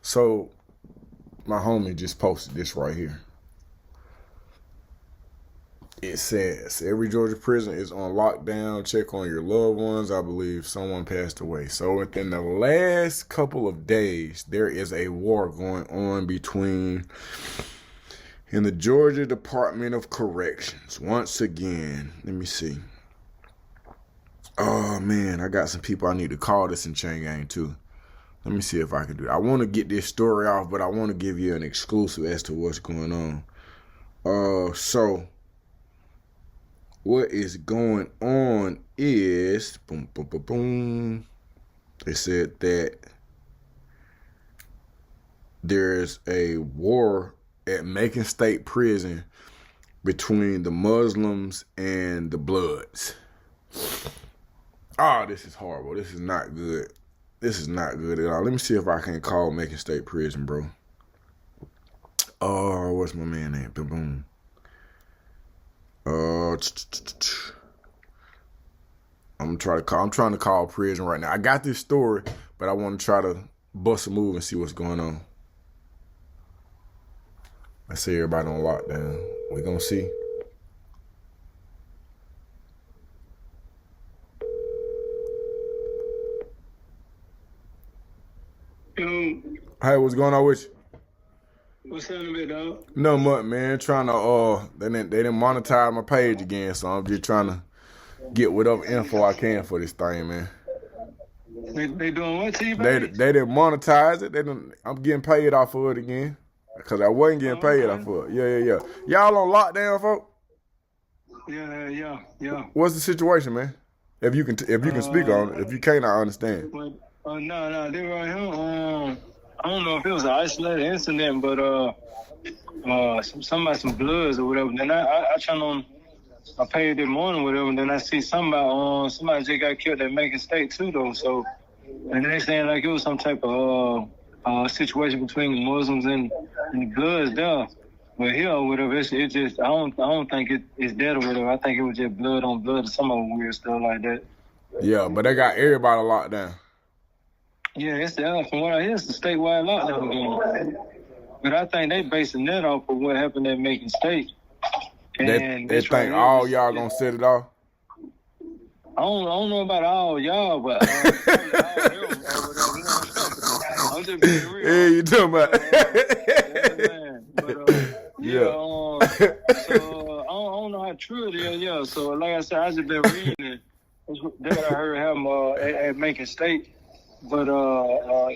So my homie just posted this right here. It says, every Georgia prison is on lockdown. Check on your loved ones. I believe someone passed away. So within the last couple of days, there is a war going on in the Georgia Department of Corrections. Once again, let me see. Oh, man, I got some people I need to call this in Chain Gang, too. Let me see if I can do it. I want to get this story off, but I want to give you an exclusive as to what's going on. So what is going on is, boom, boom, boom, boom. They said that there's a war at Macon State Prison between the Muslims and the Bloods. Oh, this is horrible. This is not good. This is not good at all. Let me see if I can call Macon State Prison, bro. Oh, what's my man name? Boom, boom. I'm trying to call prison right now. I got this story, but I want to try to bust a move and see what's going on. Let's see everybody on lockdown. We're gonna see. Yo, Hey, what's going on with you? what's happening, dog? No much, man. Trying to they didn't monetize my page again, so I'm just trying to get whatever info I can for this thing, man. They doing what to you, They baby? didn't monetize it. I'm getting paid off of it again because I wasn't getting paid off of it. Yeah. Y'all on lockdown, folks? Yeah. What's the situation, man? If you can speak on it. If you can't, I understand. No, they right here. I don't know if it was an isolated incident, but some bloods or whatever. Then I turn on my page this morning, whatever. And then I see somebody just got killed at Macon State too, though. So, and they saying like it was some type of situation between the Muslims and the bloods there. But here or whatever, it's just I don't think it's dead or whatever. I think it was just blood on blood or some other weird stuff like that. Yeah, but they got everybody locked down. Yeah, it's from what I hear, it's the statewide lockdown again. But I think they basing that off of what happened at Macon State. They think all y'all gonna set it off? I don't know about all y'all, but probably all them or whatever. You know what I'm saying? I'm just being real. Yeah, you talking about? Yeah, man. But, so I don't know how true it is. Yeah. So like I said, I just been reading it. That's what I heard him at Macon State. But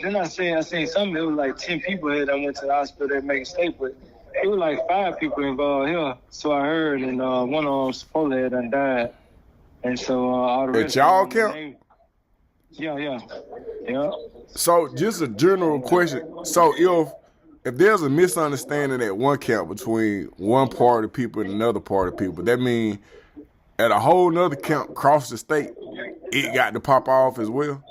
then I seen something. It was like 10 people here that went to the hospital at Macon State, but it was like 5 people involved here. So I heard, and one of them supposedly had done died. And so all the rest. Y'all count? Yeah. So just a general question. So if there's a misunderstanding at one camp between one part of people and another part of people, that means at a whole nother camp across the state, it got to pop off as well?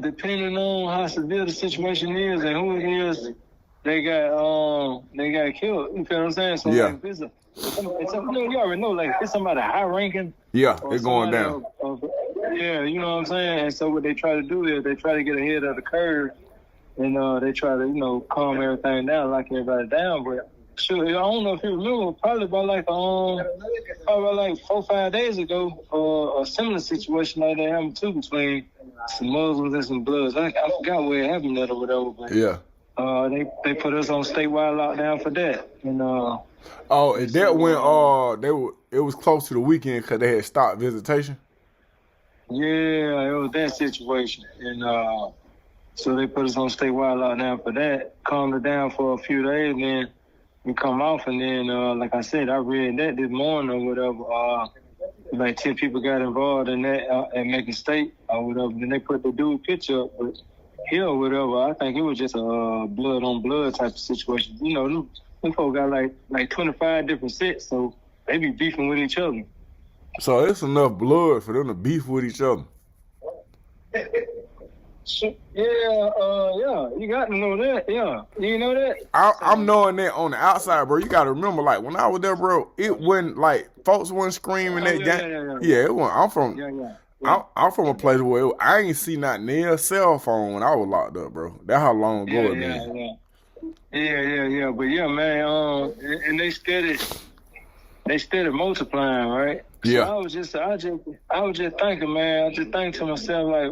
Depending on how severe the situation is and who it is, they got killed. You feel what I'm saying? So yeah. Like, you already know, like if it's somebody high ranking. Yeah, it's going down. Yeah, you know what I'm saying? And so what they try to do is they try to get ahead of the curve and they try to, calm everything down, lock everybody down. But sure, I don't know if you remember, probably about like 4 or 5 days ago, a similar situation like that happened too between some Muslims and some Bloods. I forgot where it happened at or whatever, but yeah. They put us on statewide lockdown for that. And and that when it was close to the weekend because they had stopped visitation. Yeah, it was that situation, and so they put us on statewide lockdown for that. Calmed it down for a few days, and then we come off, and then like I said, I read that this morning or whatever. Like 10 people got involved in that at Macon State or whatever. Then they put the dude picture up, but here or whatever, I think it was just a blood on blood type of situation. Them folks got like 25 different sets, so they be beefing with each other. So it's enough blood for them to beef with each other. Yeah, you got to know that. Yeah, you know that. I'm knowing that on the outside, bro. You got to remember, like when I was there, bro, it wasn't like folks wasn't screaming that game. Yeah. Yeah, it wasn't. I'm from. I'm from a place where I ain't see not near a cell phone when I was locked up, bro. That's how long ago it been. Yeah. But yeah, man. And they steady multiplying, right? Yeah. So I was just thinking, man. I just think to myself, like,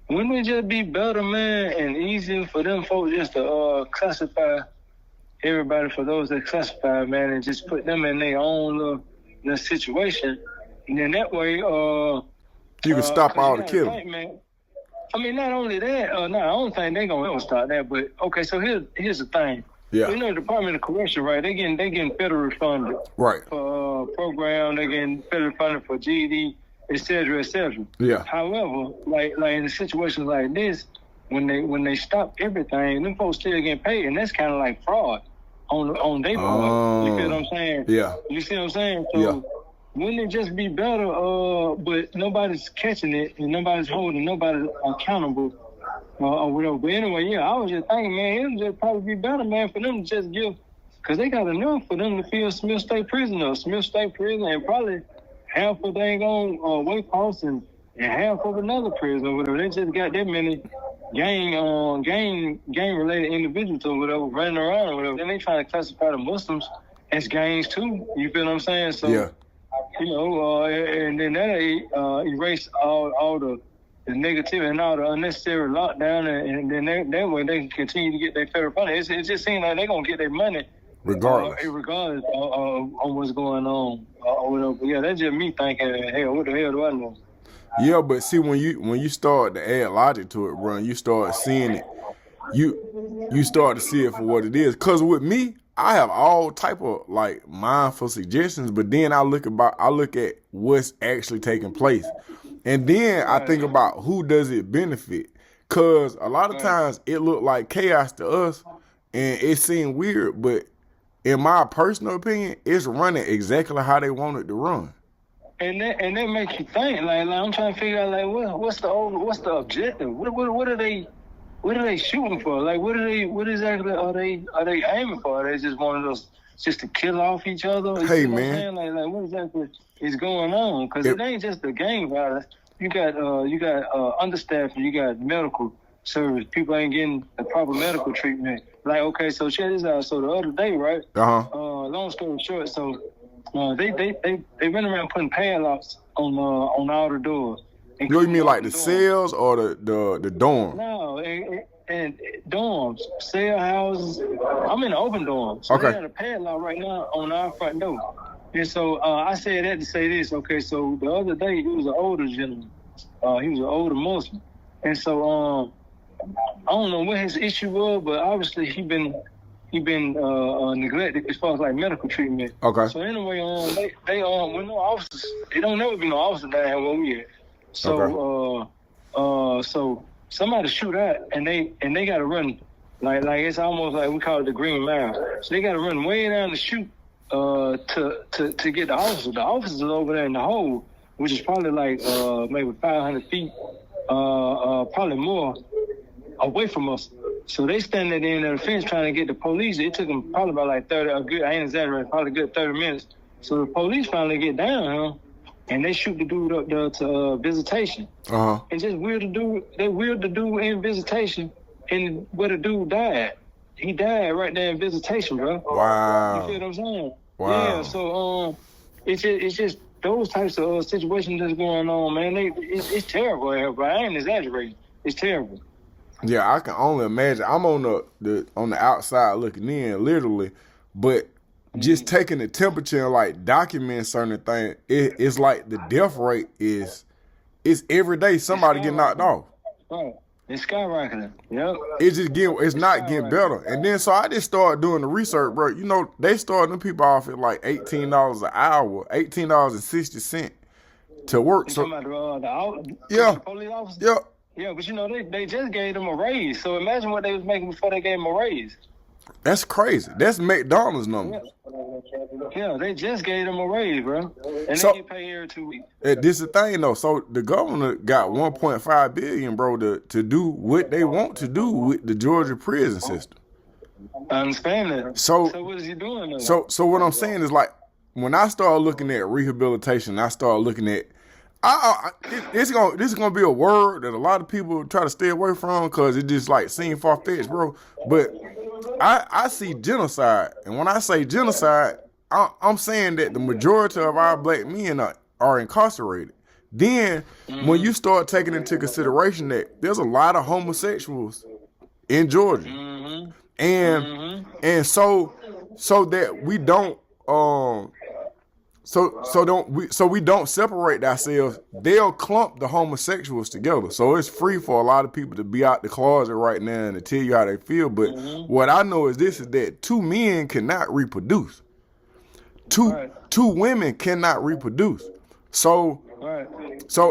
wouldn't it just be better, man, and easier for them folks just to classify everybody for those that classify, man, and just put them in their own little situation, and then that way, you can stop all the killing. Man. I mean, not only that, I don't think they're gonna ever start that. But okay, so here's the thing. Yeah. You know, the Department of Correction, right? They getting federal funded. Right. For program, they getting federal funded for GED, et cetera, et cetera. Yeah. However, like in situations like this, when they stop everything, them folks still getting paid, and that's kind of like fraud on their part. You feel what I'm saying? Yeah. You see what I'm saying? So wouldn't it just be better? But nobody's catching it, and nobody's holding nobody accountable. Or whatever. But anyway, yeah, I was just thinking, man, it would just probably be better, man, for them to just give, because they got enough for them to fill Smith State Prison, and probably half of they on Wake House and half of another prison or whatever. They just got that many gang-related individuals or whatever running around or whatever. Then they trying to classify the Muslims as gangs too. You feel what I'm saying? So, you know, and then that erase all the negativity and all the unnecessary lockdown, and then that way they can continue to get their federal funding. It just seems like they're going to get their money regardless of what's going on or whatever. Yeah, that's just me thinking, hell, what the hell do I know? Yeah, but see, when you start to add logic to it, bro, you start seeing it, you start to see it for what it is. Because with me, I have all type of like mindful suggestions, but then I look at what's actually taking place. And then I think about who does it benefit. Because a lot of times it looked like chaos to us and it seemed weird, but in my personal opinion, it's running exactly how they want it to run. And that makes you think. Like I'm trying to figure out like what's the objective? What are they shooting for? Like what exactly are they aiming for? Are they just one of those just to kill off each other? Hey man, like what exactly is going on? Because it ain't just the gang violence. You got understaffed. You got medical service. People ain't getting the proper medical treatment. Like okay, so check this out. So the other day, right? Long story short, so they run around putting padlocks on all the doors. You mean like the cells or the dorm? No, and dorms, cell houses. I'm in the open dorms. So they got a padlock right now on our front door. And so I said that to say this. Okay, so the other day he was an older gentleman. He was an older Muslim, and so I don't know what his issue was, but obviously he been neglected as far as like medical treatment. Okay. So anyway, they with no officers, it don't never be no officer down here where we at. So so somebody shoot out and they gotta run like it's almost like we call it the Green Mile. So they gotta run way down the chute to get the officers. The officers are over there in the hole, which is probably like maybe 500 feet, probably more away from us. So they standing at the end of the fence trying to get the police. It took them probably about like 30, I ain't exaggerating, probably a good 30 minutes. So the police finally get down, and they shoot the dude up there to visitation. And just they wheeled the dude in visitation, and where the dude died. He died right there in visitation, bro. Wow. You feel what I'm saying? Wow. Yeah, so it's just those types of situations that's going on, man. It's terrible here, bro. I ain't exaggerating. It's terrible. Yeah, I can only imagine. I'm on the outside looking in, literally, but just taking the temperature and like documenting certain things, it's like the death rate is every day somebody getting knocked off. Right. It's skyrocketing. Yep. It's not getting better. And then so I just started doing the research, bro. You know, they started them people off at like $18 an hour, $18.60 to work. You so talking about the police officers? Yeah. Yeah, but you know, they just gave them a raise. So imagine what they was making before they gave them a raise. That's crazy. That's McDonald's numbers. Yeah, they just gave them a raise, bro. And so, they get paid every 2 weeks. This is the thing, though. So the governor got $1.5 billion, bro, to do what they want to do with the Georgia prison system. I understand that. So what is he doing, though? So what I'm saying is, like, when I started looking at rehabilitation, I started looking at This is gonna be a word that a lot of people try to stay away from because it just like seems far fetched, bro. But I see genocide, and when I say genocide, I'm saying that the majority of our black men are incarcerated. Then when you start taking into consideration that there's a lot of homosexuals in Georgia, and so that we don't so we don't separate ourselves, they'll clump the homosexuals together. So it's free for a lot of people to be out the closet right now and to tell you how they feel. But what I know is that two men cannot reproduce. Two women cannot reproduce. So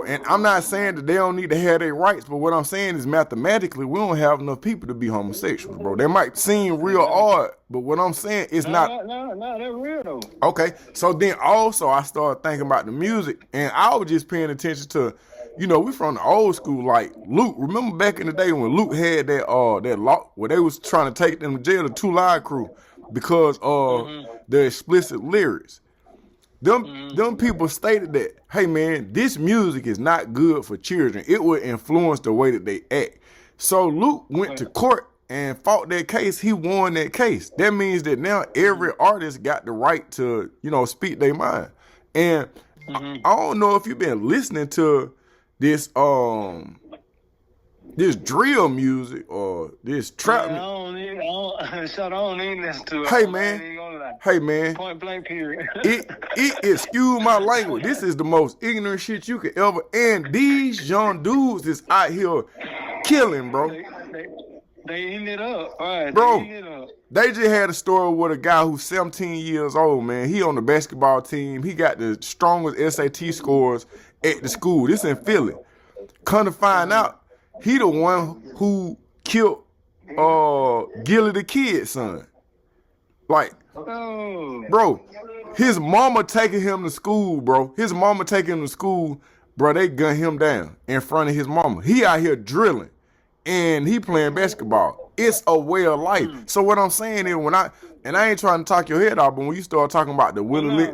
and I'm not saying that they don't need to have their rights, but what I'm saying is mathematically we don't have enough people to be homosexuals, bro. They might seem real odd, but what I'm saying is not. No, they're real though. Okay, so then also I started thinking about the music, and I was just paying attention to, we from the old school, like Luke. Remember back in the day when Luke had that law where they was trying to take them to jail, the 2 Live Crew, because the explicit lyrics. Them people stated that, hey man, this music is not good for children. It will influence the way that they act. So Luke went to court and fought that case. He won that case. That means that now every artist got the right to, speak their mind. And I don't know if you've been listening to this this drill music or this trap. I don't need listen to it. Hey man. Point blank period. it excuse my language. This is the most ignorant shit you could ever. And these young dudes is out here killing, bro. They eating it up, all right? Bro. They eating it up. They just had a story with a guy who's 17 years old, man. He on the basketball team. He got the strongest SAT scores at the school. This in Philly. Come to find out, he the one who killed Gilly the kid's son. Like, bro, his mama taking him to school, bro. His mama taking him to school, bro. They gun him down in front of his mama. He out here drilling, and he playing basketball. It's a way of life. So what I'm saying is, and I ain't trying to talk your head off, but when you start talking about the Willie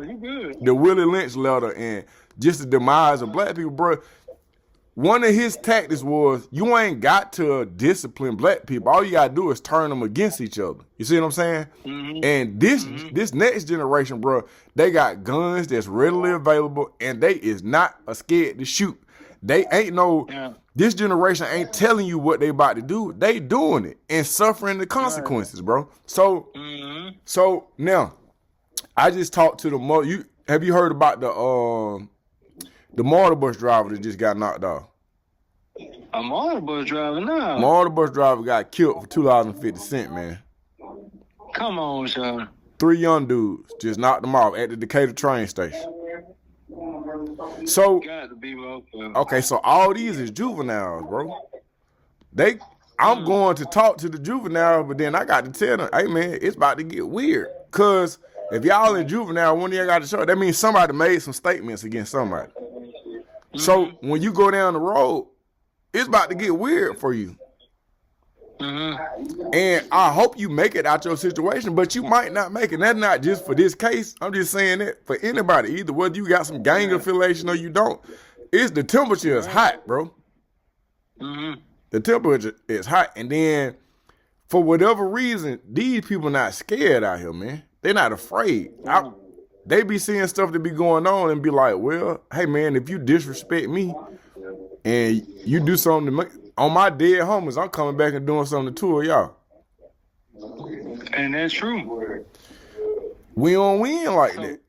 Lynch letter and just the demise of black people, bro. One of his tactics was, you ain't got to discipline black people. All you got to do is turn them against each other. You see what I'm saying? And this next generation, bro, they got guns that's readily available, and they is not scared to shoot. They ain't this generation ain't telling you what they about to do. They doing it and suffering the consequences, bro. So now, I just talked to have you heard about the MARTA bus driver that just got knocked off? A MARTA bus driver now? MARTA bus driver got killed for $2.50, man. Come on, Sean. 3 young dudes just knocked them off at the Decatur train station. So, okay, so all these is juveniles, bro. I'm going to talk to the juveniles, but then I got to tell them, hey, man, it's about to get weird. Because if y'all in juvenile, one of y'all got to show, that means somebody made some statements against somebody. So when you go down the road, it's about to get weird for you. And I hope you make it out your situation, but you might not make it. That's not just for this case. I'm just saying that for anybody, either whether you got some gang affiliation or you don't. The temperature is hot, bro. The temperature is hot. And then for whatever reason, these people not scared out here, man. They're not afraid. They be seeing stuff that be going on and be like, well, hey, man, if you disrespect me and you do something to me, on my dead homies, I'm coming back and doing something to 2 of y'all. And that's true. We don't win like that.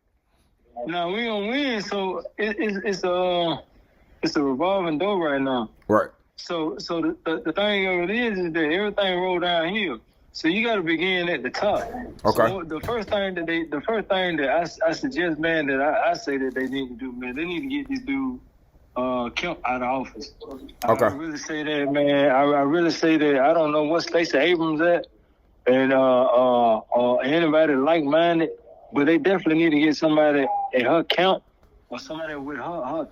No, we don't win. So it's a revolving door right now. Right. So the thing of it is that everything roll downhill. So you got to begin at the top. Okay. So the first thing that I suggest, man, that I say that they need to do, man, they need to get this dude Kemp out of office. Okay. I really say that, man. I really say that. I don't know what Stacey Abrams at, and anybody like-minded, but they definitely need to get somebody at her count or somebody with her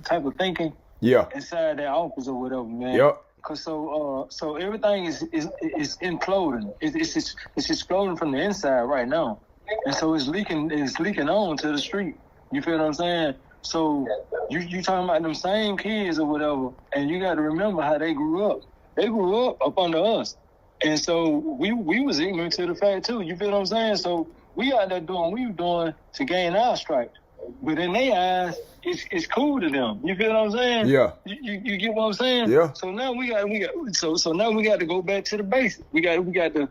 type of thinking. Yeah. Inside that office or whatever, man. Yep. Cause so everything is imploding. It's exploding from the inside right now, and so it's leaking on to the street. You feel what I'm saying? So you talking about them same kids or whatever, and you got to remember how they grew up. They grew up under us. And so we was ignorant to the fact too. You feel what I'm saying? So we out there doing what we were doing to gain our stripes. But in their eyes, it's cool to them. You feel what I'm saying? Yeah. You get what I'm saying? Yeah. So now we got now we got to go back to the basics. We got to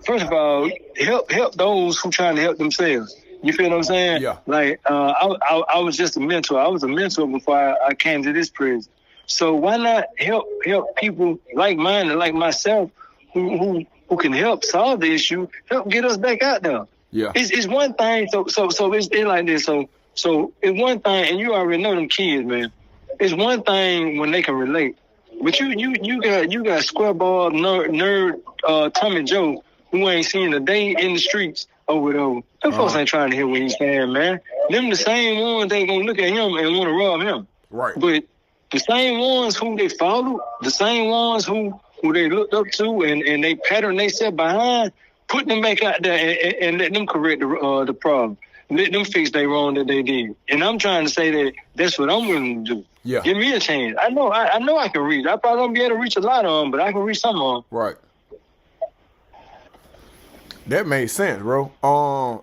first of all help those who trying to help themselves. You feel what I'm saying? Yeah. Like I was just a mentor. I was a mentor before I came to this prison. So why not help people like mine and like myself who can help solve the issue, help get us back out there. Yeah. It's one thing. So it's like this. So it's one thing, and you already know them kids, man. It's one thing when they can relate, but you got squareball nerd Tommy Joe who ain't seen a day in the streets or whatever. Them folks ain't trying to hear what he's saying, man. Them the same ones they gonna look at him and want to rob him. Right. But the same ones who they follow, the same ones who they looked up to and they pattern they set behind, put them back out there and let them correct the problem. Let them fix their wrong that they did. And I'm trying to say that that's what I'm willing to do. Yeah. Give me a chance. I know I can reach. I probably won't be able to reach a lot of them, but I can reach some of them. Right. That makes sense, bro.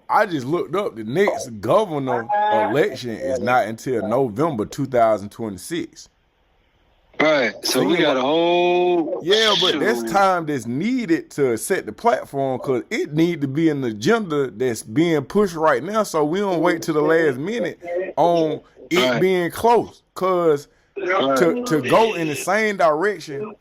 I just looked up the next governor election is not until November 2026. Right. So we got a whole... Yeah, but that's time that's needed to set the platform because it need to be an agenda that's being pushed right now so we don't wait till the last minute on it being close. Because to go in the same direction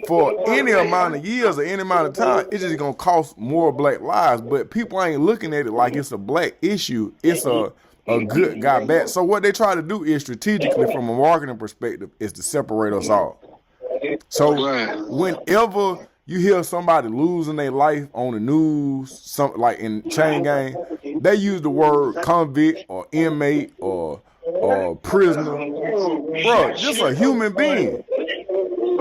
for any amount of years or any amount of time, it's just going to cost more black lives. But people ain't looking at it like it's a black issue. It's a good guy bad. So what they try to do is strategically from a marketing perspective is to separate us all. So whenever you hear somebody losing their life on the news, something like in Chain Gang, they use the word convict or inmate or prisoner. Bro, just a human being.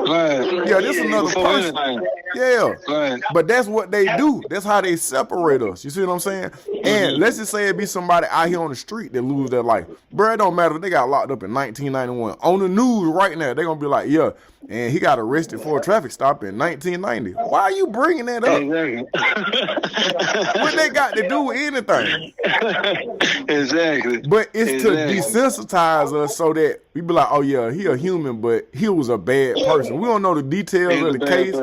Yeah, this is another person. Yeah, but that's what they do. That's how they separate us. You see what I'm saying? And let's just say it be somebody out here on the street that lose their life. Bro, it don't matter if they got locked up in 1991. On the news right now, they're going to be like, yeah, and he got arrested for a traffic stop in 1990. Why are you bringing that up? What they got to do with anything? Exactly. But it's to desensitize us so that we be like, oh yeah, he a human, but he was a bad person. We don't know the details of the case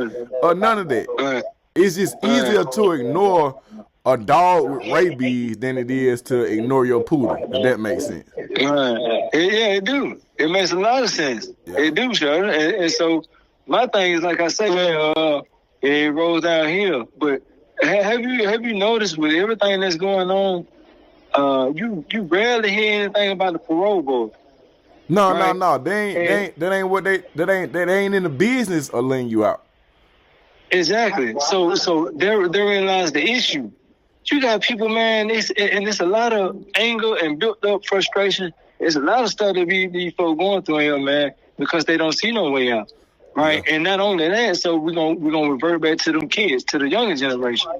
or none of that. It's just easier to ignore a dog with rabies than it is to ignore your poodle, if that makes sense. Yeah, it do. It makes a lot of sense. Yeah. It do, sure. And so my thing is, like I say, man, it rolls down here. But have you noticed with everything that's going on, you rarely hear anything about the parole board. No. That ain't in the business of letting you out. Exactly. So therein lies the issue. You got people, man, it's a lot of anger and built up frustration. There's a lot of stuff that these folks going through here, man, because they don't see no way out. Right? Yeah. And not only that, so we're gonna revert back to them kids, to the younger generation.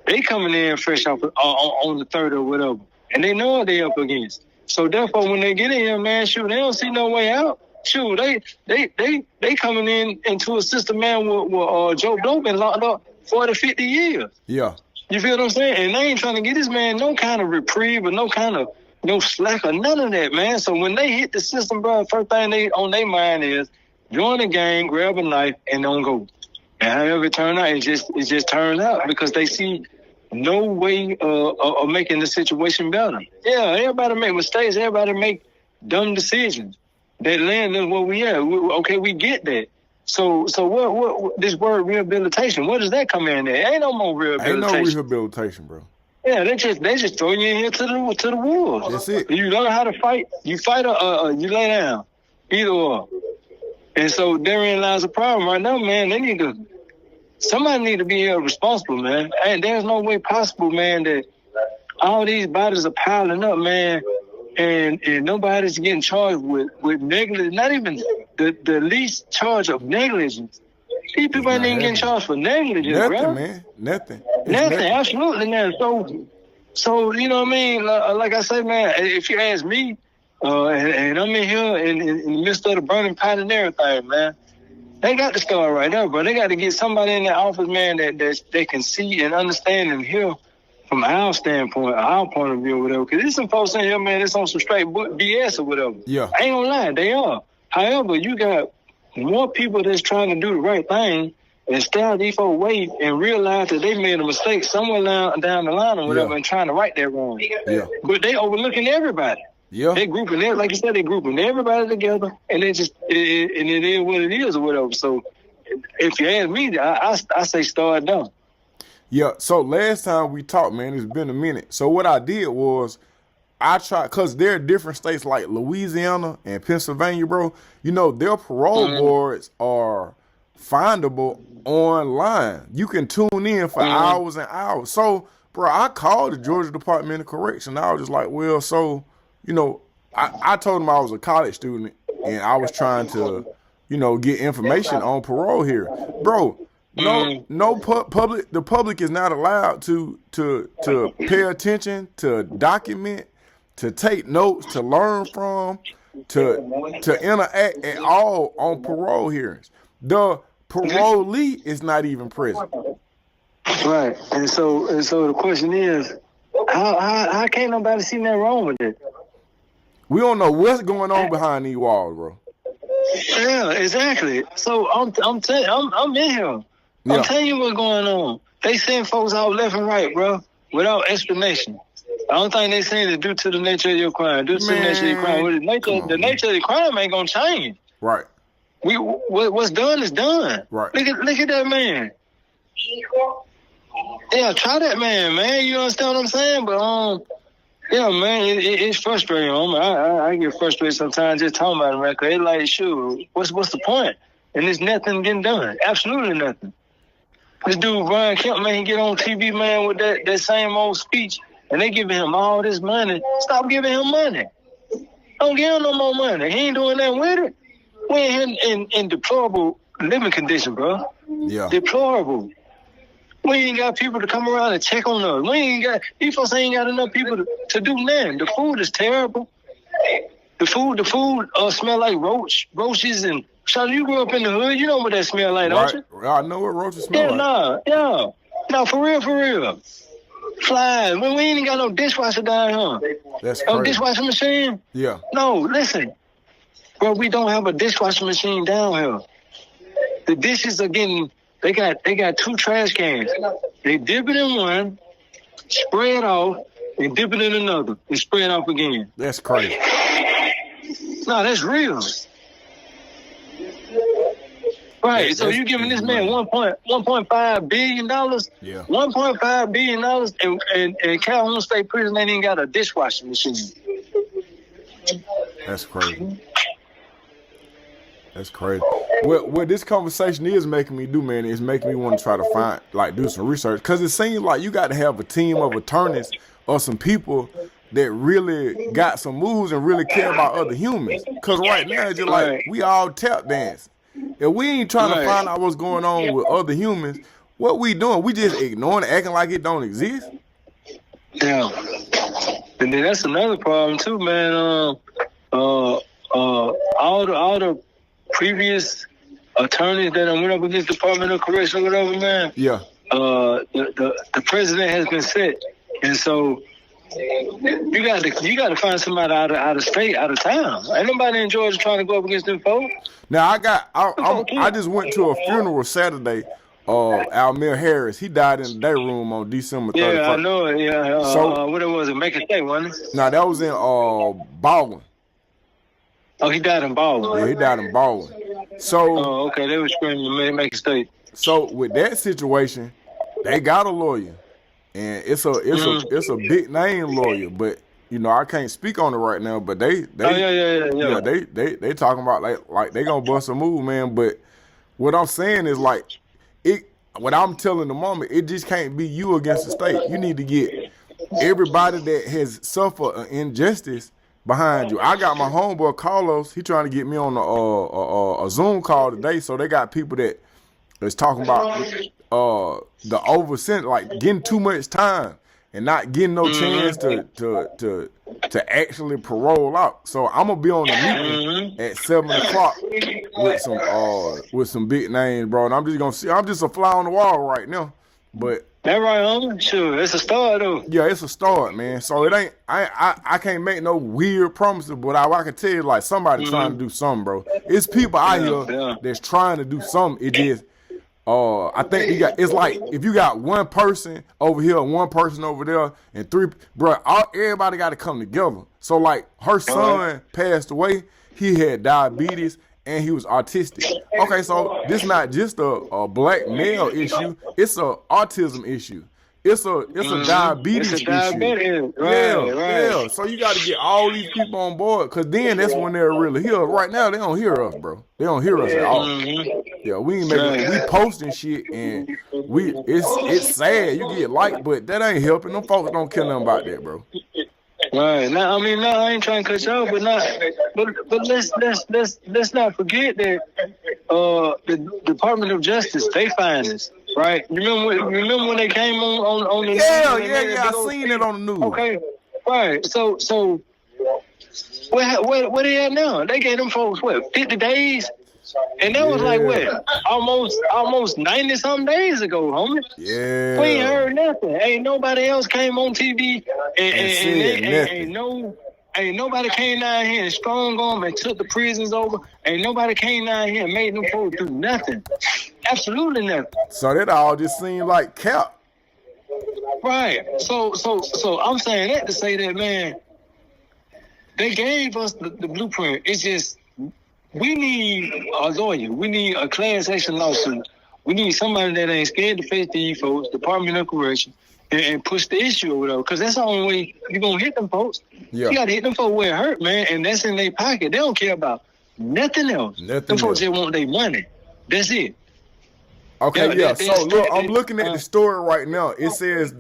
They coming in fresh off on the third or whatever. And they know what they up against. So therefore when they get in here, man, shoot, they don't see no way out. Shoot, they coming into a system, man, with Joe Blow been locked up 40, 50 years. Yeah. You feel what I'm saying? And they ain't trying to get this man no kind of reprieve or no slack or none of that, man. So when they hit the system, bro, first thing they on their mind is join the gang, grab a knife, and don't go. And however it turns out, it just turns out because they see no way of making the situation better. Yeah, everybody make mistakes. Everybody make dumb decisions. That land is what we have. Okay, we get that. So what this word rehabilitation, what does that come in there? Ain't no more rehabilitation. Ain't no rehabilitation, bro. Yeah, they just throw you in here to the wolves. That's it. You learn how to fight. You fight or you lay down. Either or. And so therein lies a problem right now, man. Somebody need to be held responsible, man. And there's no way possible, man, that all these bodies are piling up, man, and nobody's getting charged with negligence, not even the least charge of negligence. These people ain't even getting charged for negligence, bro. Nothing. Absolutely, man. So you know what I mean? Like I say, man, if you ask me, And I'm in here in the midst of the burning pot and everything, man. They got to start right there, bro. They got to get somebody in the office, man, that they can see and understand and hear from our standpoint, our point of view, or whatever. Because there's some folks in here, man, that's on some straight BS or whatever. Yeah. I ain't gonna lie, they are. However, you got more people that's trying to do the right thing and stay out these folks wait and realize that they made a mistake somewhere down the line or whatever and trying to right that wrong. Yeah. But they overlooking everybody. Yeah. They grouping it, like you said, they grouping everybody together, and it is what it is or whatever. So if you ask me, I say start down. Yeah, so last time we talked, man, it's been a minute. So what I did was I tried, because there are different states like Louisiana and Pennsylvania, bro. You know, their parole boards are findable online. You can tune in for hours and hours. So, bro, I called the Georgia Department of Correction. I was just like, well, so, you know, I told them I was a college student and I was trying to, you know, get information on parole here. Bro, the public is not allowed to pay attention, to document, to take notes, to learn from, to interact at all on parole hearings. The parolee is not even present. Right. And so the question is, how can't nobody see nothing wrong with it? We don't know what's going on behind these walls, bro. Yeah, exactly. So I'm in here. Yeah. I'm telling you what's going on. They send folks out left and right, bro, without explanation. I don't think they saying it due to the nature of your crime. Due to the nature of your crime. The nature of the crime ain't gonna change. Right. What's done is done. Right. Look at that man. Yeah, try that man. You understand what I'm saying? But yeah, man, it's frustrating. I get frustrated sometimes just talking about it, man. Cause it's like, shoot, what's the point? And there's nothing getting done. Absolutely nothing. This dude Brian Kemp, man, he get on TV, man, with that same old speech, and they giving him all this money. Stop giving him money. Don't give him no more money. He ain't doing nothing with it. We in deplorable living condition, bro. Yeah. Deplorable. We ain't got people to come around and check on us. These folks ain't got enough people to do nothing. The food is terrible. The food smell like roaches and. So you grew up in the hood, you know what that smell like, don't you? I know what roaches smell like. No, for real. Flies. We ain't even got no dishwasher down here. That's crazy. No dishwasher machine? Yeah. No, listen. Bro, we don't have a dishwasher machine down here. The dishes are getting, they got 2 trash cans. They dip it in one, spray it off, and dip it in another, and spray it off again. That's crazy. No, that's real. Right, so you giving this man $1.5 billion? Yeah. $1.5 billion, and Calhoun State Prison ain't even got a dishwashing machine. That's crazy. That's crazy. What this conversation is making me do, man, is making me want to try to do some research. Because it seems like you got to have a team of attorneys or some people that really got some moves and really care about other humans. Because right now, it's just like we all tap dance. If we ain't trying to find out what's going on with other humans, what we doing? We just ignoring it, acting like it don't exist? Yeah. And then that's another problem too, man. All the previous attorneys that went up against the Department of Correction or whatever, man. Yeah. The president has been set. And so you got to find somebody out of state, out of town. Ain't nobody in Georgia trying to go up against them folks. Now I just went to a funeral Saturday. Almir Harris, he died in the day room on December 31st. Yeah, I know it. Yeah. So what it was, it Macon State, wasn't it? No, that was in Baldwin. Oh, he died in Baldwin. Yeah, he died in Baldwin. So okay, they were screaming Macon State. So with that situation, they got a lawyer. And it's a big name lawyer, but you know I can't speak on it right now. But they talking about like they gonna bust a move, man. But what I'm saying is what I'm telling the moment, it just can't be you against the state. You need to get everybody that has suffered an injustice behind you. I got my homeboy Carlos. He trying to get me on a Zoom call today. So they got people that's talking about the over like getting too much time. and not getting no chance to actually parole out. So I'm gonna be on the meeting at 7:00 with some big names, bro. And I'm just gonna see. I'm just a fly on the wall right now, but. That right, homie. Sure, it's a start though. Yeah, it's a start, man. So it ain't. I can't make no weird promises, but I can tell you, like, somebody trying to do something, bro. It's people out here that's trying to do something. It just, I think it's like if you got one person over here, one person over there, and three, bro. Everybody got to come together. So like, her son passed away. He had diabetes. And he was autistic. Okay, so this not just a black male issue. It's a autism issue. It's a diabetes issue. Yeah. So you got to get all these people on board, because then that's when they're really here. Right now, they don't hear us, bro. They don't hear us at all. Yeah, we ain't making. We posting shit, and it's sad. You get liked, but that ain't helping. Them folks don't care nothing about that, bro. Right. Now, I ain't trying to cut you off, but let's not forget that the Department of Justice, they find us, right? Remember when they came on the news? Yeah, I seen it on the news. Okay, right. So where they at now? They gave them folks 50 days. And that was like what? Almost 90-something days ago, homie. Yeah. We ain't heard nothing. Ain't nobody else came on TV ain't nobody came down here and strong arm and took the prisons over. Ain't nobody came down here and made them folks do nothing. Absolutely nothing. So that all just seemed like cap. Right. So I'm saying that to say that, man, they gave us the blueprint. It's just, we need a lawyer. We need a class action lawsuit. We need somebody that ain't scared to face these folks, Department of Correction, and push the issue over there. Because that's the only way you're going to hit them folks. Yeah. You got to hit them folks where it hurt, man, and that's in their pocket. They don't care about nothing else. Them folks just want their money. That's it. Okay, yeah. So, look, I'm looking at the story right now. It says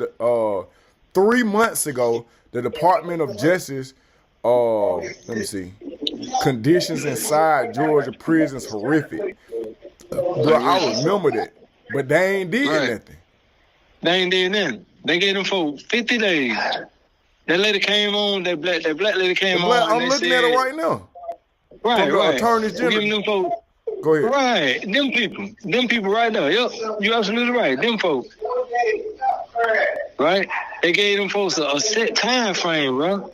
3 months ago, the Department of Justice, let me see, conditions inside Georgia prisons horrific. Bro, I remember that, but they ain't did nothing. They ain't did nothing. They gave them folks 50 days. That lady came on. That black lady came on. I'm looking at it right now. Right. Attorney General. Go ahead. Right, them people right there. Yep, you absolutely right. Them folks. Right, they gave them folks a set time frame, bro.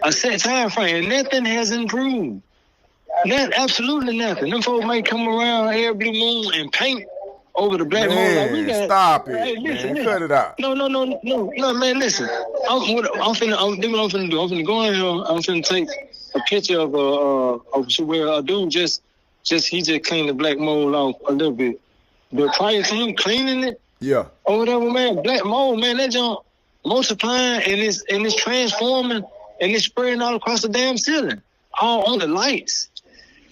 A set time frame, and nothing has improved. Absolutely nothing. Them folks might come around every blue moon and paint over the black moon. Like we got, stop it. Hey, listen. Cut it out. No, man, listen. I'm finna go in here. I'm finna take a picture of where a dude he just cleaned the black mold off a little bit. But prior to him cleaning it, or whatever, man, black mold, man, that junk multiplying and it's transforming and it's spreading all across the damn ceiling, all on the lights,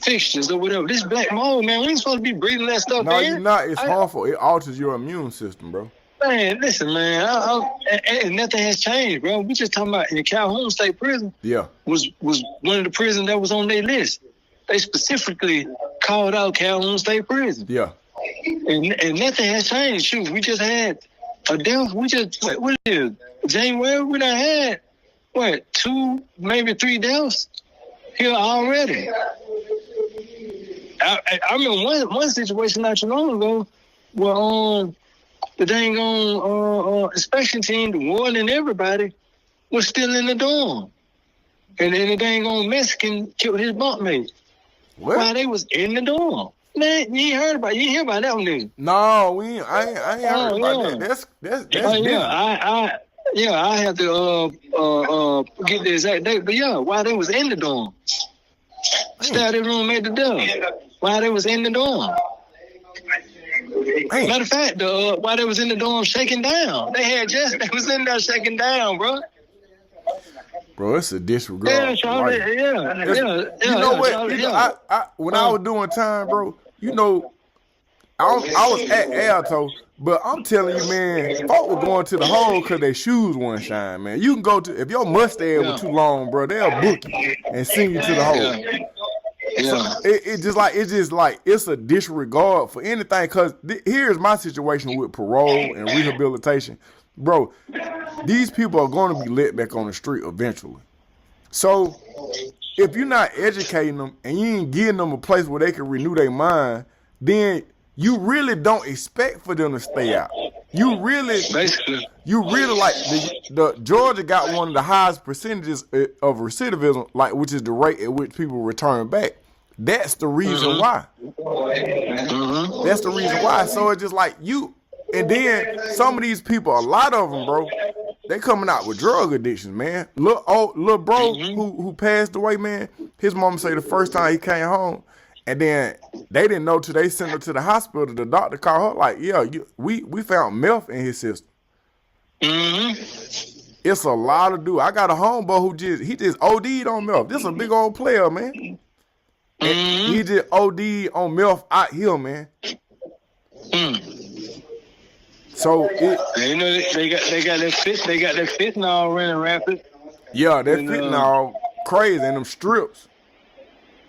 fixtures or whatever. This black mold, man, we ain't supposed to be breathing that stuff. No, you're not. It's harmful. It alters your immune system, bro. Man, listen, man, and nothing has changed, bro. We just talking about in Calhoun State Prison. Yeah, was one of the prisons that was on their list. They specifically called out Calhoun State Prison. Yeah. And nothing has changed. Shoot, we just had a death. What is it? January, we done had, 2, maybe 3 deaths here already. I remember one situation not too long ago where the dang inspection team, the warden and everybody was still in the dorm. And the dang Mexican killed his bunkmate. What? While they was in the dorm. Man, you ain't hear about that one, nigga. No, I ain't heard about that. That's different. I have to get the exact date, but while they was in the dorm. Stabbed their roommate to death while they was in the dorm. Matter of fact, while they was in the dorm shaking down. They was in there shaking down, bro. Bro, it's a disregard. Yeah, Charlie, you know what? When I was doing time, bro, I was at Alto, but I'm telling you, man, folk were going to the hole because their shoes wouldn't shine, man. You can go to, if your mustache was too long, bro, they'll book you and send you to the hole. So it's a disregard for anything. Because here's my situation with parole and rehabilitation, bro. these people are going to be let back on the street eventually. So if you're not educating them and you ain't giving them a place where they can renew their mind, then you really don't expect for them to stay out. You really like the Georgia got one of the highest percentages of recidivism, like which is the rate at which people return back. That's the reason why. That's the reason why. So it's just like you, and then some of these people, a lot of them, bro, they coming out with drug addictions, man. Little bro who passed away, man. His mama say the first time he came home. And then they didn't know till they sent her to the hospital. The doctor called her like, yeah, we found meth in his system. It's a lot of dude. I got a homeboy who just OD'd on meth. This is a big old player, man. He just OD'd on meth out here, man. So you know they got that fentanyl running rapid. Yeah, that fentanyl crazy in them strips.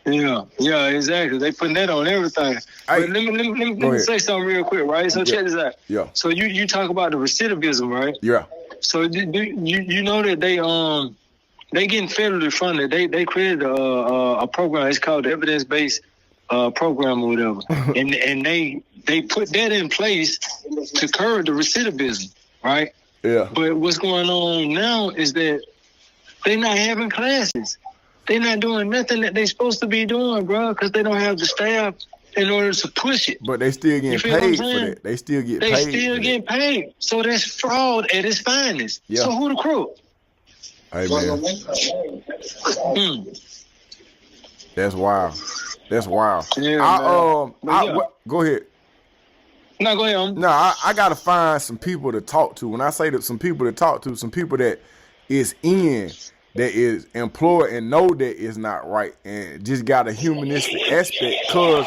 Yeah, exactly. They putting that on everything. But let me say something real quick, right? So check this out. Yeah. So you talk about the recidivism, right? Yeah. So you know that they getting federally funded. They created a program. It's called the evidence-based program or whatever, and they put that in place to curb the recidivism, right? Yeah. But what's going on now is that they're not having classes. They're not doing nothing that they're supposed to be doing, bro, because they don't have the staff in order to push it. But they still getting paid for that. They still get paid. They still getting paid. So that's fraud at its finest. Yeah. So who the crook? Hey, man. That's wild. That's wild. Yeah, go ahead. No, go ahead. No, I got to find some people to talk to. When I say that some people to talk to, some people that is that is employed and know that it's not right and just got a humanistic aspect, because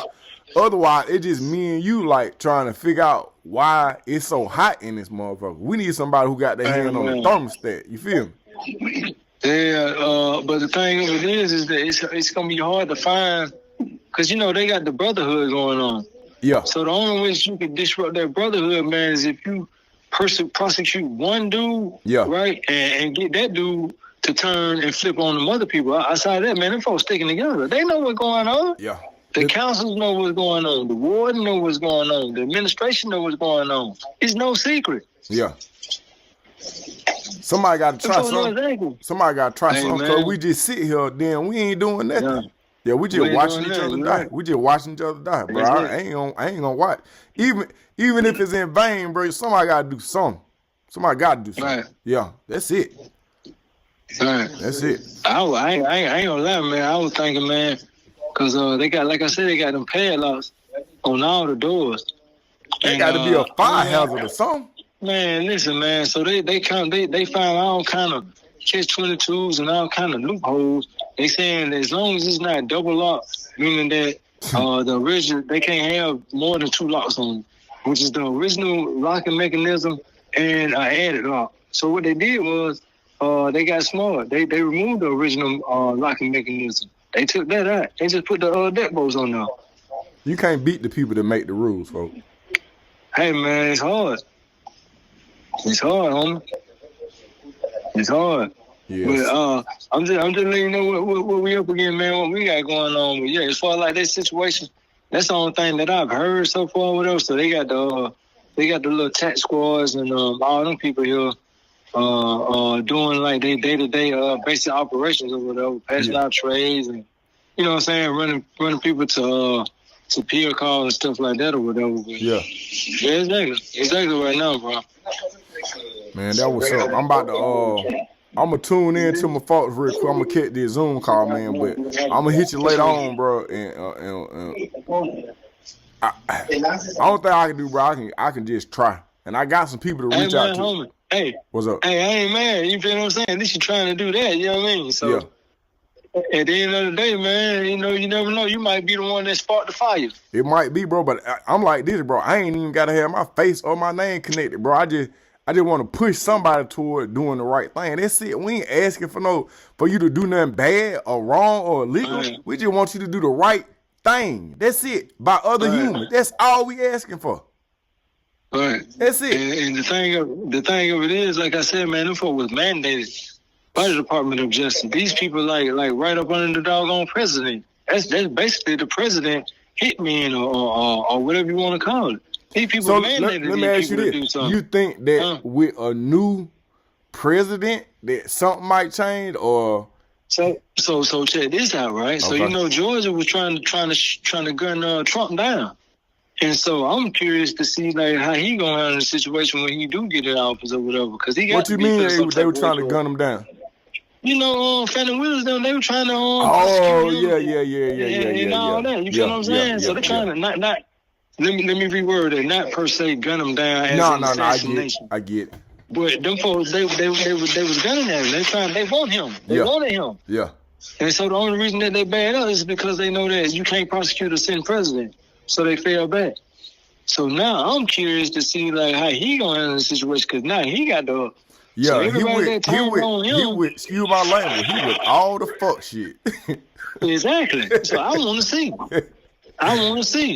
otherwise it's just me and you like trying to figure out why it's so hot in this motherfucker. We need somebody who got their hand on the thermostat. You feel me? Yeah, but the thing of it is that it's going to be hard to find, because, you know, they got the brotherhood going on. Yeah. So the only way you can disrupt that brotherhood, man, is if you prosecute one dude, right, and get that dude to turn and flip on them other people. Outside of that, man, them folks sticking together. They know what's going on. Yeah. The councils know what's going on. The warden know what's going on. The administration know what's going on. It's no secret. Yeah. Somebody got to try something. Somebody got to try something, because we just sit here, then we ain't doing nothing. Yeah, we just watching each other die. We just watching each other die, bro. I ain't gonna watch. Even if it's in vain, bro, somebody got to do something. Somebody got to do something. Right. Yeah, that's it. Right. That's it. I ain't gonna lie, man. I was thinking, man, because they got, like I said, they got them padlocks on all the doors. They got to be a fire hazard or something. Man, listen, man. So they find all kind of catch-22s and all kind of loopholes. They saying as long as it's not double lock, meaning that the original, they can't have more than 2 locks on it, which is the original locking mechanism and added lock. So what they did was, they got smart. They removed the original locking mechanism. They took that out. They just put the deck bolts on there. You can't beat the people that make the rules, folks. Hey, man, it's hard. It's hard, homie. It's hard. Yes. But I'm just letting you know what we up against, man. What we got going on. But yeah, as far as like that situation, that's the only thing that I've heard so far. Whatever. So they got the little tax squads and all them people here. Doing like they day-to-day basic operations or whatever, passing out trays and, you know what I'm saying, running people to peer calls and stuff like that or whatever. But yeah, exactly right now, bro. Man, that was up. I'm about to I'm gonna tune in to my folks real quick. I'm gonna catch this Zoom call, man, but I'm gonna hit you later on, bro. And I don't think I can do, bro. I can just try, and I got some people to reach out to. Homie. Hey, what's up? Hey, I ain't mad. You feel what I'm saying? At least you're trying to do that. You know what I mean? So, at the end of the day, man, you know, you never know. You might be the one that sparked the fire. It might be, bro. But I'm like this, bro. I ain't even gotta have my face or my name connected, bro. I just want to push somebody toward doing the right thing. That's it. We ain't asking for you to do nothing bad or wrong or illegal. Right. We just want you to do the right thing. That's it. By other humans. That's all we asking for. Right. That's it. And the thing of it is, like I said, man, them folk was mandated by the Department of Justice. These people like right up under the doggone president. That's basically the president hitman or whatever you want to call it. These people mandated. Let me ask you this: you think that with a new president that something might change, or so check this out, right? Okay. So you know Georgia was trying to gun Trump down, and so I'm curious to see like how he gonna handle the situation when he do get in office or whatever. Because he got. What you mean they were trying to gun him down? You know, Fanning Willis, they were trying to. And all that. You feel what I'm saying? So they're trying to not. Let me reword it. Not per se gun him down as an assassination. I get it. But them folks, they was gunning at him. They want him. They wanted him. Yeah. And so the only reason that they bailed out is because they know that you can't prosecute a sitting president. So they fell back. So now I'm curious to see like how he gonna handle the situation, because now he got the. Yeah, so he with, excuse my language, he with all the fuck shit. Exactly. So I want to see.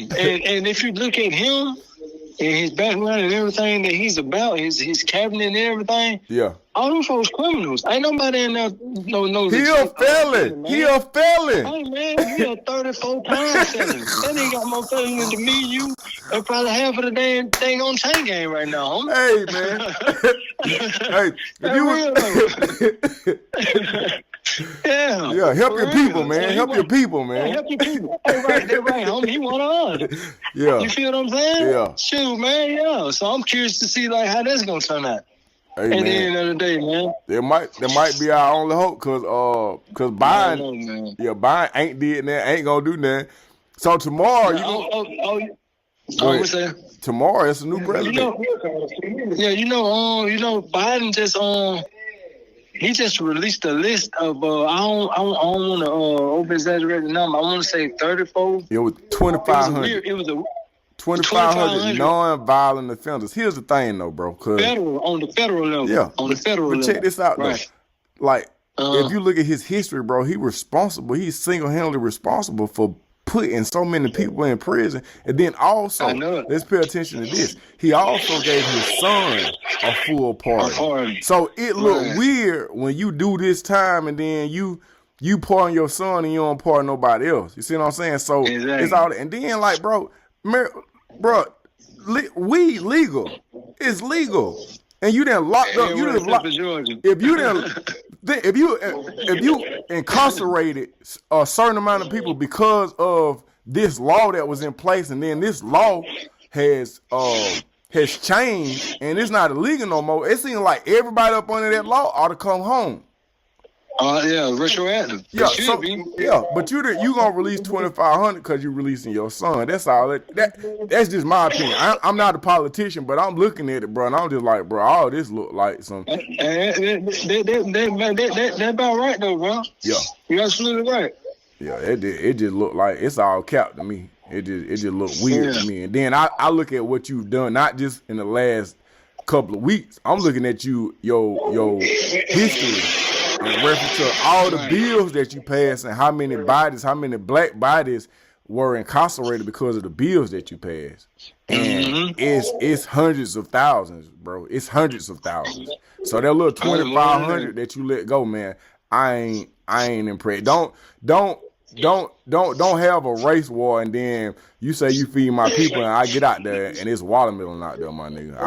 And if you look at him and his background and everything that he's about, his cabinet and everything, yeah, all them folks criminals. Ain't nobody in there knows. He a felon. He a felon. Hey man, he a 34-time felon. That ain't got more felons than me, you, and probably half of the damn thing on chain game right now, homie. Hey man. Hey, yeah, help your people, man. So help your people, man. Yeah, help your people. They're right, homie. He one of us. Yeah. You feel what I'm saying? Yeah. Shoot, man, yeah. So I'm curious to see like how that's gonna turn out. Hey, at man. the end of the day, man. There might be our only hope, cause Biden, Biden ain't did that, ain't gonna do nothing. So tomorrow, tomorrow it's a new president. Biden just he just released a list of I don't want to over exaggerate the number. I want to say 34. It was 2,500. It was a 2,500 non-violent offenders. Here's the thing, though, bro. On the federal level. Yeah. On the federal level. Check this out, right. though. Like, if you look at his history, bro, he's single-handedly responsible for putting so many people in prison. And then also, let's pay attention to this. He also gave his son a full pardon. So it looked weird when you do this time and then you pardon your son and you don't pardon nobody else. You see what I'm saying? So it's all that. And then, like, bro, weed legal. It's legal. And you done locked up. You done locked. If you incarcerated a certain amount of people because of this law that was in place, and then this law has changed and it's not illegal no more, it seems like everybody up under that law ought to come home. Retroactive. Yeah, but you gonna release 2,500 because you're releasing your son. That's all. That's just my opinion. I'm not a politician, but I'm looking at it, bro, and I'm just like, bro, all this look like some. That's about right, though, bro. Yeah, you're absolutely right. Yeah, it just looked like it's all cap to me. It just looked weird to me. And then I look at what you've done, not just in the last couple of weeks. I'm looking at your history. In reference to all the bills that you passed and how many black bodies were incarcerated because of the bills that you passed. And it's hundreds of thousands, bro. It's hundreds of thousands. So that little 2,500 that you let go, man, I ain't impressed. Don't have a race war and then you say you feed my people and I get out there and it's watermelon out there, my nigga.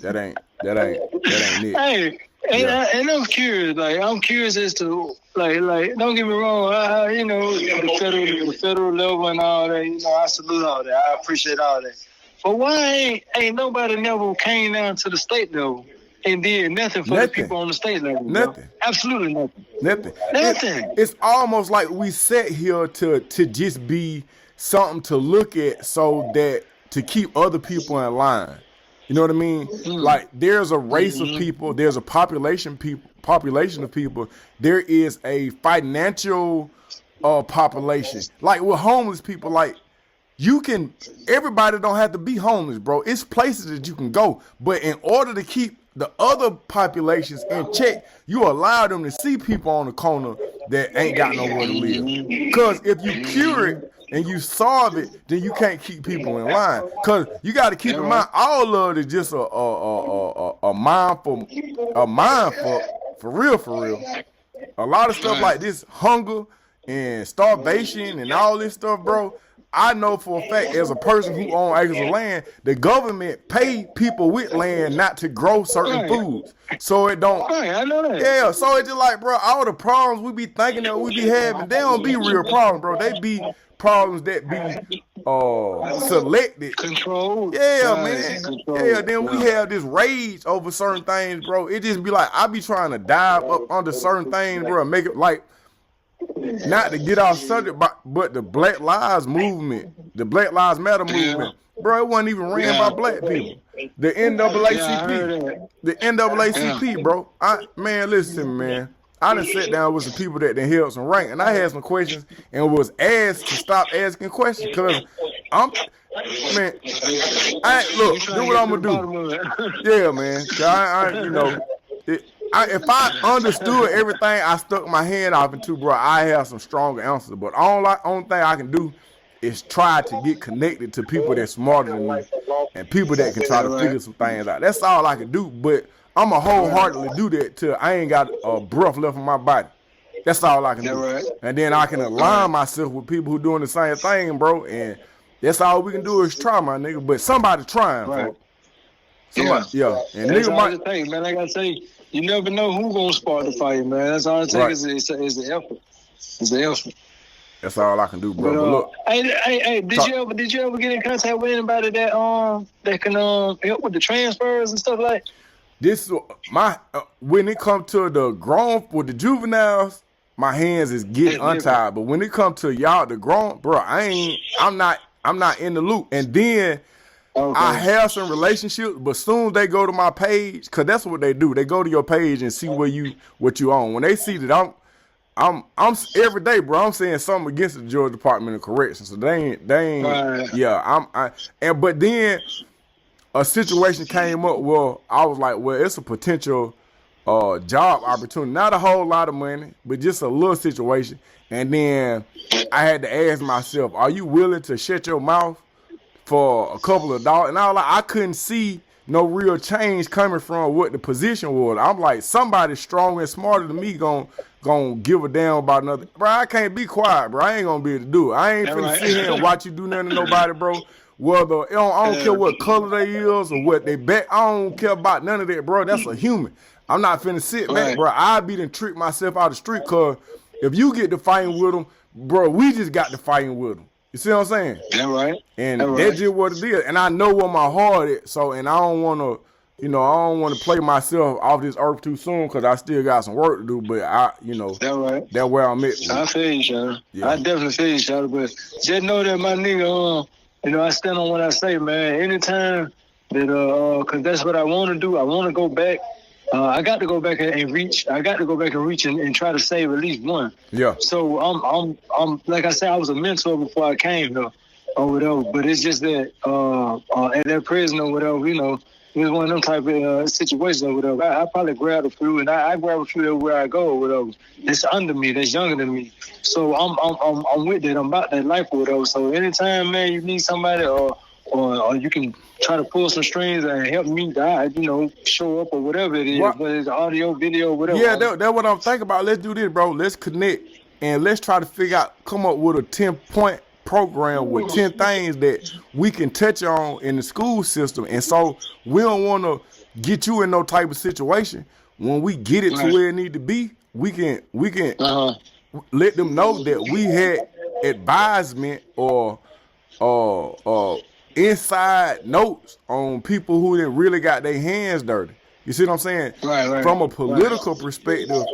That ain't it. Hey. And I'm curious, as to, don't get me wrong, the federal level and all that, I salute all that. I appreciate all that. But why ain't nobody never came down to the state level and did nothing for the people on the state level? Nothing. Bro? Absolutely nothing. Nothing. It's almost like we sat here to just be something to look at so that to keep other people in line. You know what I mean? Like there's a race of people, there's a population of people, there is a financial population. Like with homeless people, like everybody don't have to be homeless, bro. It's places that you can go. But in order to keep the other populations in check, you allow them to see people on the corner that ain't got nowhere to live. Because if you cure it, and you solve it, then you can't keep people in line. Cause you got to keep in mind, all of it is just a mindful, for real. A lot of stuff like this, hunger and starvation and all this stuff, bro. I know for a fact, as a person who owns acres of land, the government pay people with land not to grow certain foods, so it don't. I know that. Yeah, so it's just like, bro, all the problems we be thinking that we be having, they don't be real problems, bro. They be problems that be selected, controlled. Yeah, man. Controlled. Yeah, then we have this rage over certain things, bro. It just be like I be trying to dive up under certain things, bro, and make it like. Not to get off subject, but the Black Lives Movement, the Black Lives Matter movement, bro, it wasn't even ran by black people. The NAACP, bro. Man, listen to me, man. I done sat down with some people that done held some rank, and I had some questions and was asked to stop asking questions because look, do what I'm gonna do. Yeah, man. If I understood everything I stuck my hand off into, bro, I have some stronger answers. But only thing I can do is try to get connected to people that's smarter than me and people that can try to figure some things out. That's all I can do. But I'm going to wholeheartedly do that till I ain't got a breath left in my body. That's all I can do. And then I can align myself with people who doing the same thing, bro. And that's all we can do is try, my nigga. But somebody trying, bro. Somebody, yeah. And that's all it takes, man. Like I say, you never know who gonna spark the fire, man. That's all it takes is the effort. It's the effort. That's all I can do, bro. But look, hey, did you ever get in contact with anybody that can help with the transfers and stuff like? This when it comes to the grown with the juveniles, my hands is getting untied. But when it comes to y'all, the grown, bro, I'm not in the loop. And then. Okay. I have some relationships, but soon they go to my page, cause that's what they do. They go to your page and see what you own. When they see that I'm every day, bro, I'm saying something against the Georgia Department of Corrections. So they ain't right. Yeah, but then a situation came up where I was like, well, it's a potential job opportunity, not a whole lot of money, but just a little situation. And then I had to ask myself, are you willing to shut your mouth for a couple of dollars? And I couldn't see no real change coming from what the position was. I'm like, somebody stronger and smarter than me gonna give a damn about another. Bro, I can't be quiet, bro. I ain't gonna be able to do it. I ain't finna sit here and watch you do nothing to nobody, bro. Whether I don't care what color they is or what they back. I don't care about none of that, bro. That's a human. I'm not finna sit back, bro. I be done trick myself out the street, cause if you get to fighting with them, bro, we just got to fighting with them. You see what I'm saying? That right. And that's just what it is. And I know where my heart is. So, and I don't want to, play myself off this earth too soon because I still got some work to do. But that's where I'm at. I feel you, Shadow. Yeah. I definitely feel you, Shadow. But just know that my nigga, I stand on what I say, man. Anytime that, because that's what I want to do. I want to go back. I got to go back and reach. I got to go back and reach and try to save at least one. Yeah. So I'm like I said, I was a mentor before I came though, or whatever. But it's just that at that prison or whatever, it was one of them type of situations or whatever. I probably grab a few, and I grab a few everywhere I go or whatever. That's under me. That's younger than me. So I'm with that. I'm about that life or whatever. So anytime, man, you need somebody or you can try to pull some strings and help me show up or whatever it is, whether it's audio, video, whatever. Yeah, that's what I'm thinking about. Let's do this, bro. Let's connect and let's try to come up with a 10-point program with 10 things that we can touch on in the school system. And so we don't want to get you in no type of situation. When we get it to where it need to be, we can let them know that we had advisement or inside notes on people who didn't really got their hands dirty. You see what I'm saying? Right. From a political perspective,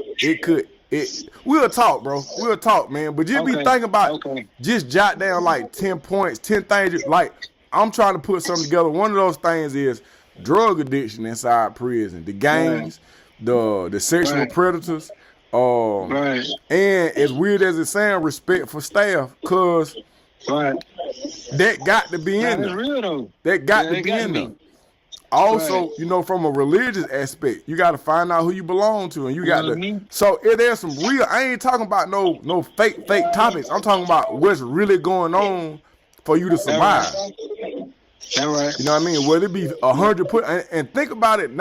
we'll talk, bro. We'll talk, man. But just be thinking about just jot down like 10 points, 10 things. Like, I'm trying to put something together. One of those things is drug addiction inside prison, the gangs, the sexual predators, and as weird as it sounds, respect for staff, cause that got to be in there. Real though. That got to be in there. Also, Right. you know, from a religious aspect, you got to find out who you belong to, and you got to. Mhm. So if there's some real, I ain't talking about no fake topics. I'm talking about what's really going on for you to survive. That right. You know what I mean? Whether it be 100 and think about it.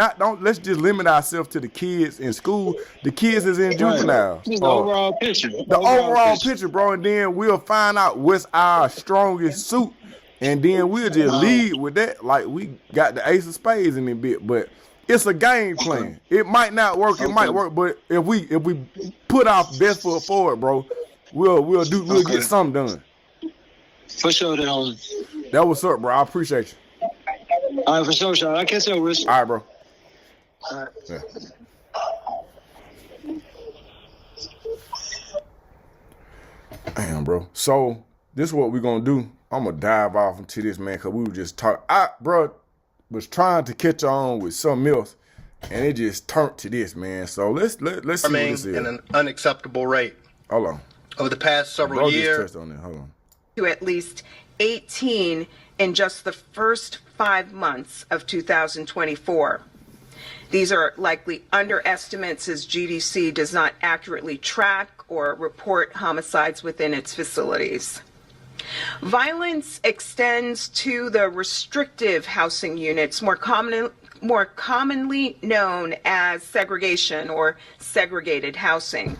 Let's just limit ourselves to the kids in school. The kids is in juvenile. The overall picture. The overall picture, bro, and then we'll find out what's our strongest suit, and then we'll just lead with that. Like we got the ace of spades in it bit, but it's a game plan. It might not work, it might work, but if we put our best foot forward, bro, we'll get something done. For sure, Dylan. That what's up, bro. I appreciate you. All right, for sure, Sean. I catch up with you. All right, bro. All right. Yeah. Damn, bro. So this is what we're gonna do. I'm gonna dive off into this, man, because we were just talking. Bro, was trying to catch on with something else, and it just turned to this, man. So let's see what this is. At an unacceptable rate. Hold on. Over the past several years, on that. Hold on. To at least 18 in just the first 5 months of 2024. These are likely underestimates, as GDC does not accurately track or report homicides within its facilities. Violence extends to the restrictive housing units, more commonly known as segregation or segregated housing.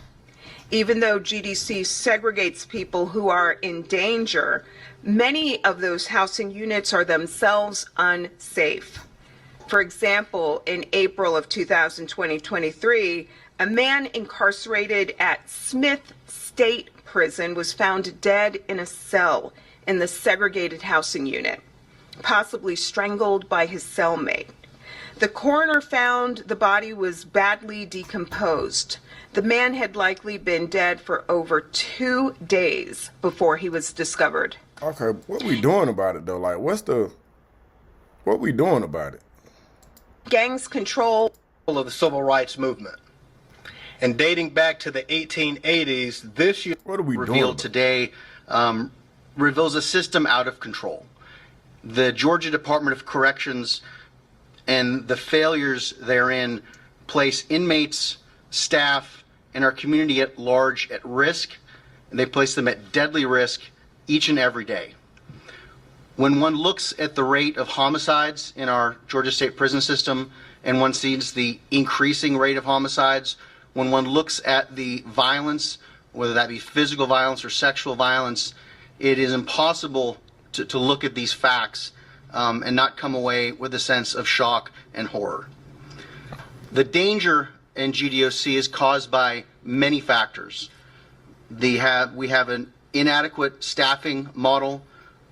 Even though GDC segregates people who are in danger, many of those housing units are themselves unsafe. For example, in April of 2023, a man incarcerated at Macon State Prison was found dead in a cell in the segregated housing unit, possibly strangled by his cellmate. The coroner found the body was badly decomposed. The man had likely been dead for over 2 days before he was discovered. Okay, what we doing about it though? Like, what we doing about it? Gangs control of the civil rights movement. And dating back to the 1880s, this year What are we revealed doing? today reveals a system out of control. The Georgia Department of Corrections and the failures therein place inmates, staff, and our community at large at risk, and they place them at deadly risk each and every day. When one looks at the rate of homicides in our Georgia State Prison system, and one sees the increasing rate of homicides, when one looks at the violence, whether that be physical violence or sexual violence, it is impossible to look at these facts and not come away with a sense of shock and horror. The danger in GDOC is caused by many factors. We have an inadequate staffing model.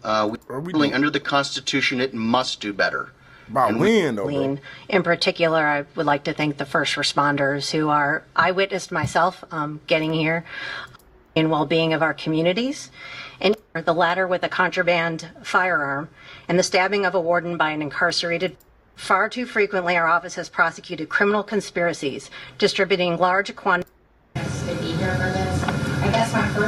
Under the Constitution, it must do better. About when though, bro? In particular, I would like to thank the first responders who are, I witnessed myself getting here, in well-being of our communities, and the latter with a contraband firearm and the stabbing of a warden by an incarcerated. Far too frequently, our office has prosecuted criminal conspiracies, distributing large quantities. I guess my first